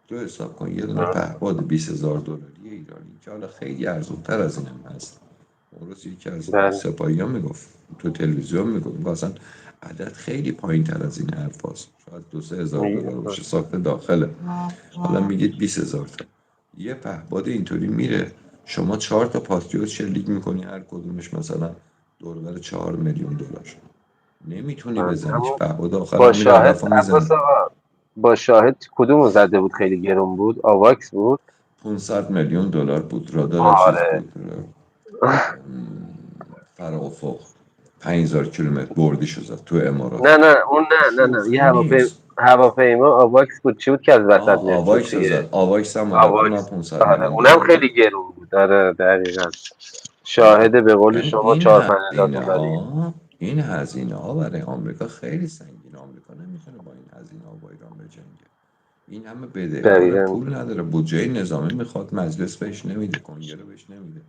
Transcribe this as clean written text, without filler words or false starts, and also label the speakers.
Speaker 1: تو حساب کن یه دونه پهپاد $20,000 ایرانی که حالا خیلی ارزونتر از این هم هست. اون روز یکی از
Speaker 2: بله
Speaker 1: سپاهی ها میگفت تو تلویزیون میگفت اصلا عدد خیلی پایین تر از این حرف هست. شاید $2,000-3,000 باشه ساخت داخله. حالا میگید 20,000 تا یه پهپاد اینطوری میره، شما 4 تا پاتریوت شلیک میکنی هر کدومش مثلا دور 4,000,000 دلار. نمیتونی
Speaker 2: بله.
Speaker 1: بزنیش.
Speaker 2: همون
Speaker 1: پهپاد آخر
Speaker 2: با
Speaker 1: هم میره
Speaker 2: شاهد
Speaker 1: علف میزنه.
Speaker 2: عباس آقا، با شاهد کدومو زده بود خیلی گرون بود؟ آواکس بود.
Speaker 1: 500,000,000 بود. رادار چیز
Speaker 2: آره.
Speaker 1: بود، فرافوق 5,000 کیلومتر بردیشو زد تو
Speaker 2: نه
Speaker 1: امارات.
Speaker 2: نه اون نه یه
Speaker 1: شوخی نیست.
Speaker 2: هواپیما آواکس بود، چی بود که از وسط میرسید
Speaker 1: آواکس
Speaker 2: توی
Speaker 1: زد. آواکس هم آره اونم
Speaker 2: آواکس.
Speaker 1: 500
Speaker 2: آره
Speaker 1: میلیون
Speaker 2: اونم
Speaker 1: دلار
Speaker 2: خیلی
Speaker 1: بود.
Speaker 2: گرون بود. آره دقیقا.
Speaker 1: آره.
Speaker 2: شاهد به قول
Speaker 1: یعنی
Speaker 2: شما 4-5 هزار دلاری.
Speaker 1: این هزینه ها برای آمریکا خیلی سنگینه. آمریکا نمیتونه با این هزینه ها با ایران بجنگه. این همه بدهکار،
Speaker 2: دقیقا.
Speaker 1: پول نداره، بودجه نظامی میخواد، مجلس بهش نمیده، کنگره بهش نمیده.